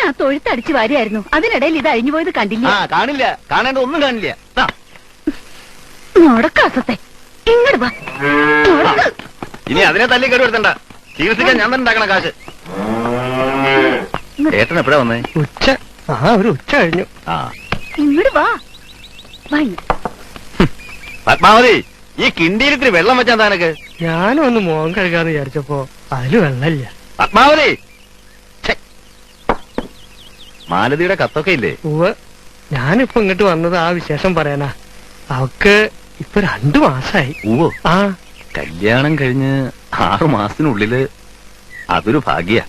ആ തൊഴുത്തടിച്ചു വാരിയായിരുന്നു. അതിനിടയിൽ ഇത് അഴിഞ്ഞു പോയത് കണ്ടില്ല. കാണില്ല, കാണേണ്ട ഒന്നും കാണില്ല. നടക്കാസത്തെ ഇങ്ങോട്ട് വാ. ഇനി അതിനെ തല്ലി കയറി എടുത്തണ്ട. ചികിത്സിക്കാൻ ഞാൻ തന്നെ ഉണ്ടാക്കണ കാശ്. ഏട്ടൻ എപ്പോഴാ വന്നേ? ഒരു ഉച്ച കഴിഞ്ഞു. ഇങ്ങോട്ട് വാ. പത്മാവതി, ഈ കിണ്ടിയിൽ ഇത്തിരി വെള്ളം വെച്ചാ താനക്ക്. ഞാനും ഒന്ന് മോൻ കഴുകാന്ന് വിചാരിച്ചപ്പോ അതില് വെള്ളമില്ല. പത്മാവതി, മാലതിയുടെ കത്തൊക്കെ ഇല്ലേ? ഞാനിപ്പോ ഇങ്ങോട്ട് വന്നത് ആ വിശേഷം പറയാനാ. അവക്ക് ഇപ്പൊ 2 മാസായി. കല്യാണം കഴിഞ്ഞ് 6 മാസത്തിനുള്ളില് അതൊരു ഭാഗ്യ.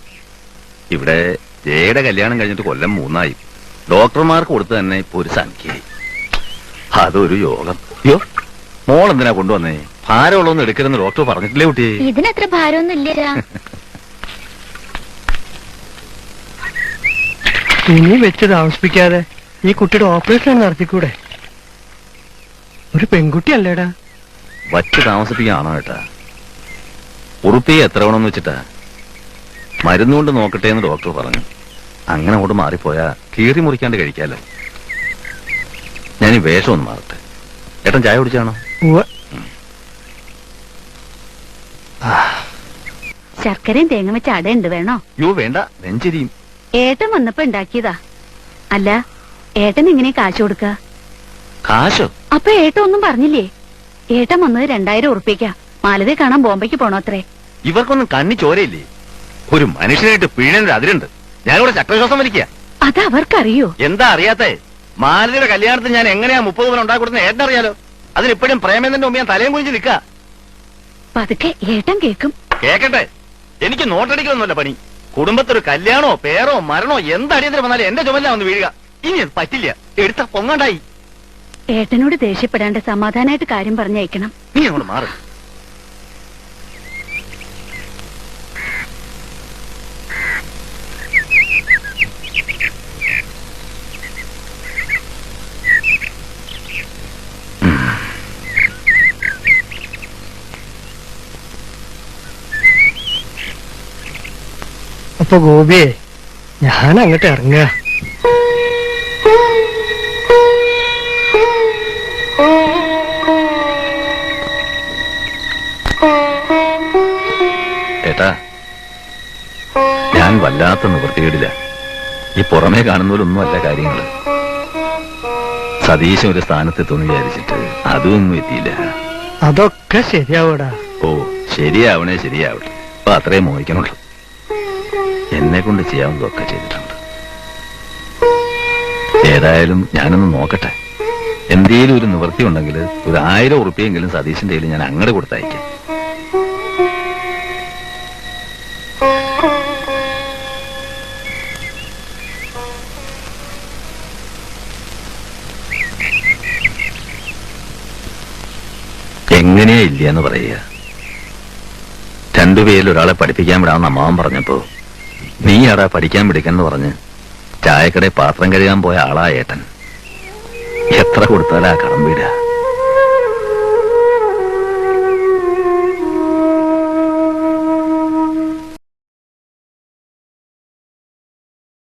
ഇവിടെ ജയയുടെ കല്യാണം കഴിഞ്ഞിട്ട് കൊല്ലം 3 ഡോക്ടർമാർക്ക് കൊടുത്ത് തന്നെ ഇപ്പൊ ഒരു സംഖ്യയായി. അതൊരു യോഗം. അയ്യോ, മോളെന്തിനാ കൊണ്ടുവന്നേ? ഭാരമുള്ളൊന്നും എടുക്കരുതെന്ന് ഡോക്ടർ പറഞ്ഞിട്ടില്ലേ കുട്ടി? ഇതിനത്ര ഭാരമൊന്നും ഇല്ല. ഇനി വെച്ച് താമസിപ്പിക്കാതെ ഈ കുട്ടിയുടെ ഓപ്പറേഷൻ നടത്തിക്കൂടെ? ഒരു പെൺകുട്ടി അല്ലേടാ? വച്ച് താമസിപ്പിക്കാണോ ഏട്ടാ? ഉറുപ്പിയെ എത്ര വേണമെന്ന് വെച്ചിട്ടാ? മരുന്നുകൊണ്ട് നോക്കട്ടെ എന്ന് ഡോക്ടർ പറഞ്ഞു. അങ്ങനെ അങ്ങോട്ട് മാറിപ്പോയാ കീറി മുറിക്കാണ്ട് കഴിക്കാലോ. ഞാൻ ഈ വേഷം ഒന്ന് മാറട്ടെ. ഏട്ടൻ ചായ കുടിച്ചാണോ? ശർക്കരയും തേങ്ങ വെച്ച അടയുണ്ട്, വേണോ? വേണ്ട, നെഞ്ചരിയും. ഏട്ടൻ വന്നപ്പോ ഉണ്ടാക്കിയതാ. അല്ല, ഏട്ടൻ ഇങ്ങനെ കാശ് കൊടുക്ക? കാശോ? അപ്പൊ ഏട്ടൻ ഒന്നും പറഞ്ഞില്ലേ? ഏട്ടൻ വന്നത് 2000 ഉറുപ്പിക്കാ. മാലതയെ കാണാൻ ബോംബെക്ക് പോണോത്രേ. ഇവർക്കൊന്നും കണ്ണി ചോരയില്ലേ? ഒരു മനുഷ്യനായിട്ട് പീഡനൊരു അതിരുണ്ട്. ഞാനിവിടെ ചക്രശ്വാസം വലിക്കുക. അത് അവർക്കറിയോ? എന്താ അറിയാത്തേ? മാലതിയുടെ കല്യാണത്തിന് ഞാൻ എങ്ങനെയാ 30 പവൻ ഉണ്ടാക്കി കൊടുക്കുന്ന ഏട്ടനറിയാലോ. അതിനിപ്പോഴും പ്രേമേന്ദ്രന്റെ മുമ്പ് ഞാൻ തലയും കുഴിച്ച് നിൽക്കാ. പതുക്കെ ഏട്ടൻ കേക്കും. കേക്കട്ടെ, എനിക്ക് നോട്ടടിക്കൊന്നുമല്ല പണി. കുടുംബത്തൊരു കല്യാണോ പേരോ മരണോ എന്ത് അടിയന്തരം വന്നാലും എന്റെ ചുമല്ല വന്ന് വീഴുക. ഇനി അത് പറ്റില്ല. എടുത്ത പൊങ്ങണ്ടായി. ഏട്ടനോട് ദേഷ്യപ്പെടാണ്ട് സമാധാനമായിട്ട് കാര്യം പറഞ്ഞയക്കണം. നീ അങ്ങോട്ട് മാറി. അപ്പൊ ഗോപിയെ, ഞാൻ അങ്ങോട്ട് ഇറങ്ങുക. ഏട്ടാ, ഞാൻ വല്ലാത്ത നിവൃത്തികേടില്ല. ഈ പുറമേ കാണുന്നതിലൊന്നും അല്ല കാര്യങ്ങള്. സതീശൻ ഒരു സ്ഥാനത്തെത്തുമെന്ന് വിചാരിച്ചിട്ട് അതൊന്നും എത്തിയില്ല. അതൊക്കെ ശരിയാവൂടാ. ശരിയാവണേ ശരിയാവട്ടെ. അപ്പൊ അത്രയും മോഹിക്കണുള്ളൂ. എന്നെ കൊണ്ട് ചെയ്യാവുന്നതൊക്കെ ചെയ്തിട്ടുണ്ട്. ഏതായാലും ഞാനൊന്ന് നോക്കട്ടെ. എന്തേലും ഒരു നിവൃത്തി ഉണ്ടെങ്കിൽ ഒരു 1000 ഉറുപ്പിയെങ്കിലും സതീശന്റെ കയ്യിൽ ഞാൻ അങ്ങോട്ട് കൊടുത്തയക്കാം. എങ്ങനെയാ ഇല്ലയെന്ന് പറയുക? 2 പേരിൽ ഒരാളെ പഠിപ്പിക്കാൻ വിടാമെന്ന് അമ്മാവൻ പറഞ്ഞപ്പോ നീ ആടാ പഠിക്കാൻ പിടിക്കെന്ന് പറഞ്ഞ് ചായക്കടയിൽ പാത്രം കഴുകാൻ പോയ ആളാ ഏട്ടൻ. എത്ര കൊടുത്താലാ കടം വീടുക?